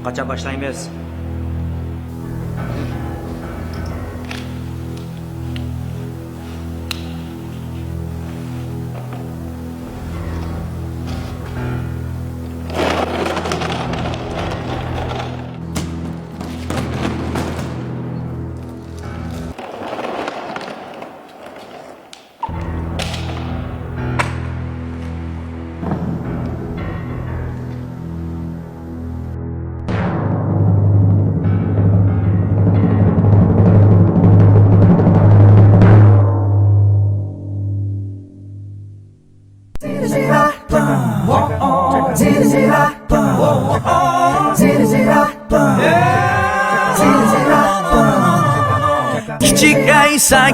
Kaça başlaymayız?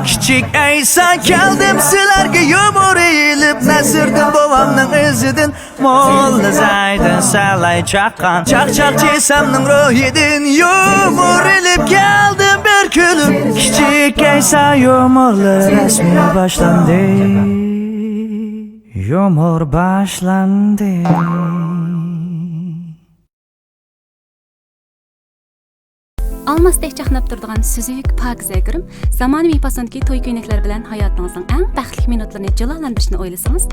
Kichik aysa keldim sizlarga yumor eğilip nasirdim babamning izidan mo'lla zaydin salay chaqqan chaq chesamning ruhidan yumor elib keldim bir kulib kichik aysa yumorlar rasmiy boshlandi yumor boshlandi. Almasdek chaqnab turadigan suzuk pokiza kirim zamonaviy fasondagi to'y ko'ylaklar bilan hayotingizning eng baxtli minutlarini jilolantirishni o'ylasangiz,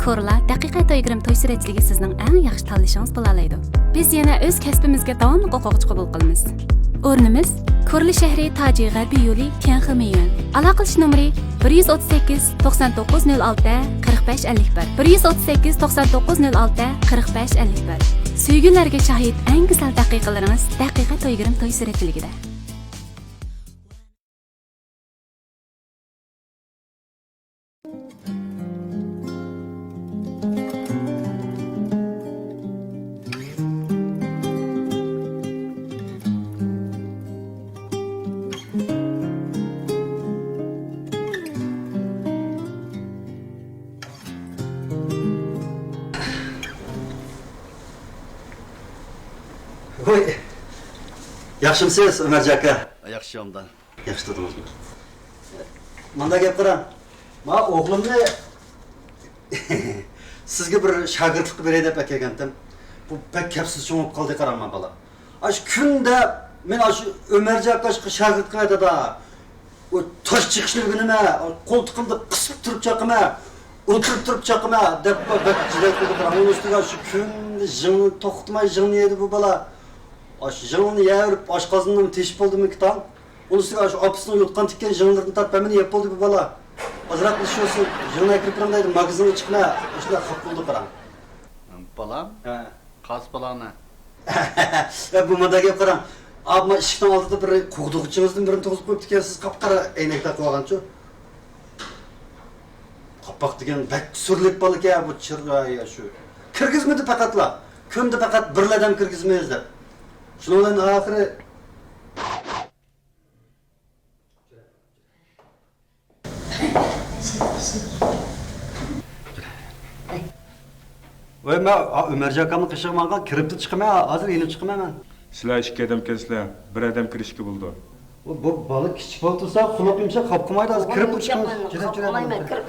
Korla daqiqa to'y kirim to'y suratchiligi sizning eng yaxshi tanlashingiz bo'la oladi. Biz yana o'z kasbimizga davomli qo'ng'iroq qabul qilamiz. O'rnimiz Korla shahri Toji G'arbiy yo'li Tianximiyuan. Aloqalash nomeri 138 9906 4551 138 9906 4551. Suygunlarga shahid eng go'zal daqiqalaringiz daqiqa to'ygirim to'y suratchiligida. Voy, yaxshimisiz Umarjon aka? Yaxshi ondan. Yaxshi turdingizmi? Manda gap qarang. Men o'g'limni sizga bir shogirdlik beray deb kelgandim. Bu pek kapsiz cho'ngib qoldi qarangman bola. Ash kunda men ash Umarjon aka shogird qiladi da. O tosh chiqishligini nima, qo'ltiqimda qisib turib chaqima, o'tirib turib chaqima deb bak jilat qilib qarang. Uni ustiga shu kun jingni to'xtatmay jingni yedi bu bola. Aş jingni yavurib oshqozondan teshib bo'ldimi kitan? Uni ustiga shu opisini yutgan tikkan jinglarni tap meni yeb bo'ldi bu bola. Ozroq shu jingni kirib turganda magazinga chiqma, shunday xalq bo'ldi qarang. Balam? Ha. Qas balani. Ya bu moda gap qarang. Abma eshikdan oldida bir qo'g'dug'ichingizni birini to'g'izib qo'yibdi ekansiz, qap-qara aynak taqib olganchu. Qapoq degan bak surlik bola bu chirg'aya shu. Kirgizmadi faqatla. Kunda faqat bir odam kirgizmaymiz deb. Şundan ahire Voy men Umarjon akamning qishig'iga kiribdi chiqmay, hozir yeni chiqmay men. Sizlar ikki odam kelsizlar, bir odam kirishga bo'ldi. Bu bola kichik bo'lib tursa, quloq yumshoq qolib qolmaydi, hozir kirib chiqamiz. Qolmayman, kirib.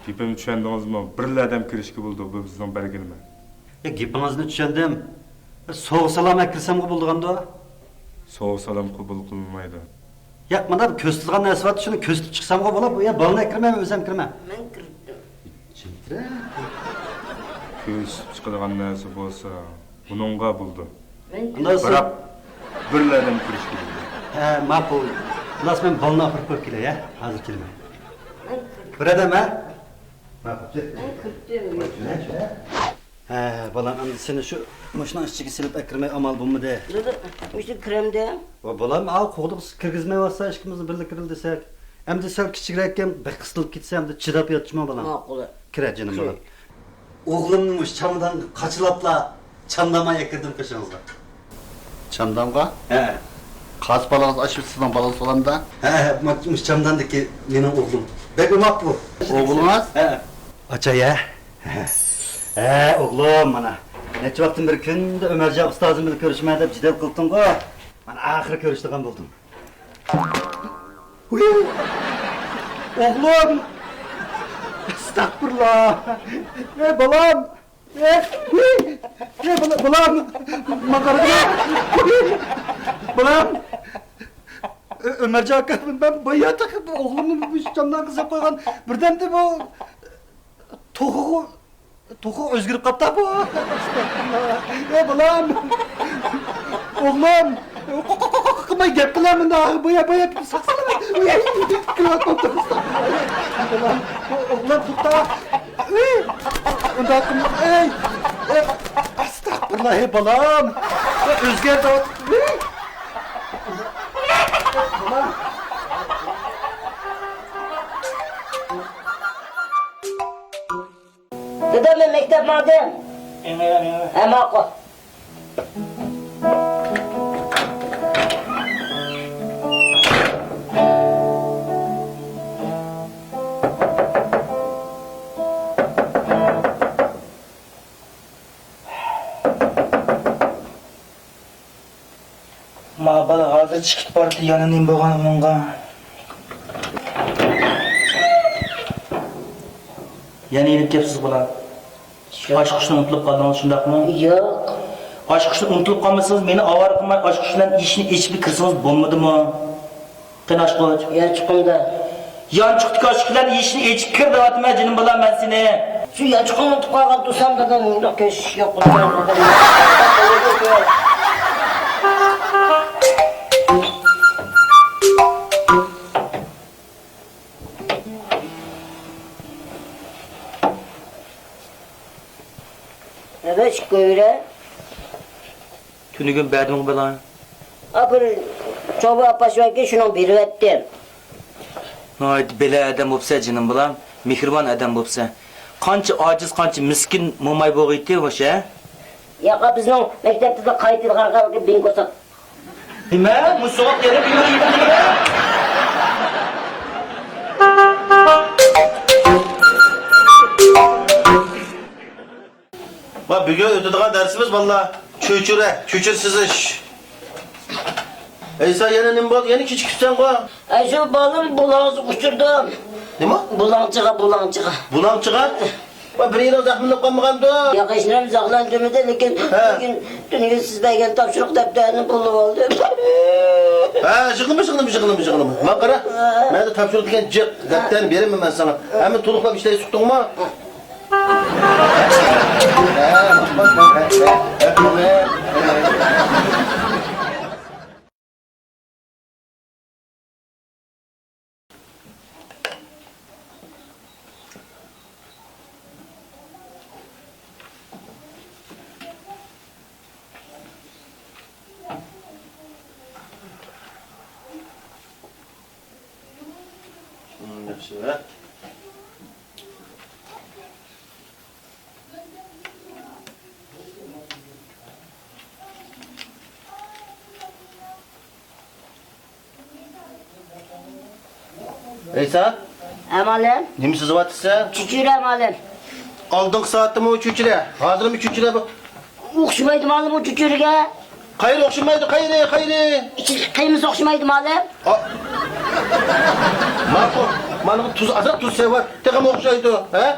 Gapimni tushundingizmi? Bir odam kirishga bo'ldi, bu bizning belgilimi. Gapingizni tushundim. So'g' salom kirsam bo'ldi-g'anda. So'g' salom qabul qilinmaydi. Yo'q, mana bu ko'stilgan narsa bor, shuni ko'stib chiqsam bo'ladi. Ya bolani kirmayman, o'zim kirman. Men kirdim. Ko'z chiqadigan narsa bo'lsa, buningga bo'ldi. Biroq bir odam kirishga bo'ldi. Ha, ma'qul. Xullas men bolani olib qo'yib kelay, ya. Hozir kelmay. Bir odam ha? Ma'qul. Men kirdim. Ha, bolam, endi seni shu mashina ichiga silib akirmay amal bo'lmadi. O'sha kiramda. Va bolam, al qo'g'diq kirgizmay olsa, ishimizni birga kiril desak, endi sal kichikroq ekan, bir qisilib ketsa, endi chidab yotishman bolam. Ma'qul. Kira jinim bolam. O'g'limning o'sha chamdan qachilabla chamdamay kirdim qishingizga. Chamdamga? Ha. Qas balanız aşıp sizden balans olan da? Ha, o'sha chamdandaki mening o'g'lim. Bek umaq bu. Oğlunuz? Ha. Acha ya. O'g'lim mana. Necha vaqtdan bir kunda Umarjon ustozim bilan ko'rishmay deb jidal qilding-ku. Mana ahir ko'rishdigan bo'ldim. Uy! Oğlum! Estağfurullah! Balam! Uy! Balam! Makarada! Balam! Ömerci Hakan, ben bayağı takıp oğlumu bu camdan kıza koygan birden de bu tohu özgürlük kapta bu. Balam! Oğlum! Kımay gep kılamın da baya saksana ben. Kılat koptu kısta. Balam! Oğlum tut da. Onda kımay. Estağfurullah balam! Özgür de. Dedem ben mektep madem. Hem hakkı. Ma bala hozir chiqib bordi yonining bo'lganimga. Yana yetib kelibsiz bular. Aşk kuşunu unutulup kaldınız şundaq mı? Yok. Aşk kuşunu unutulup kalmasanız beni avara kılmay aşk kuşuyla işini içip kırsanız bulmadı mı? Qani aşk kılıç? Ya çıkımda. Yan çıktık aşk kuşuyla işini içip kır da atma canım bulan ben seni. Şu ya çıkımda tıkağa tutsam da yok keş yok. Evet göre. Tünügün berdim bulan. Apır çoba paşvaki şunu bir ettim. Haydi bela adam olsa canım bulan. Mihriban adam olsa. Qancha aciz, qancha miskin momay bo'g'iydi o'sha. Ya bizning mektepte qaytilgan qalqib bingo sat. Nima? Musoq yerib yuribdi. Bak bugün ötediğin dersimiz valla çöçür siziş. Eysa yine ne bol, yeni küçüksen koy. Ay şu balım bulağızı uçurdum. Ne mi? Bulancığa. Bulan çıkar. Bak bir yine zahmını koymakandı. Yakışlarım zaklandırmadı lakin bugün dün sizden tavşırık defterini bulup aldım. Ha, şıklı mı? Makara, ben de tapşırık diken cık, defterini veremem ben sana. Hemen tulukla bir şey soktun mu? Yaxşı. Eysa, Emalem, nemi sızıvatırsa? çüçür emalem. Aldın saatte mi o çüçüre? Hazır mı çüçüre bu? Okşumaydı malım o çüçürge. Hayır okşamaydı, hayır. İçi kıyımız okşumaydı malem. Marco, bana tuz, azıcık tuz sever. Tekrar mı okşaydı, he?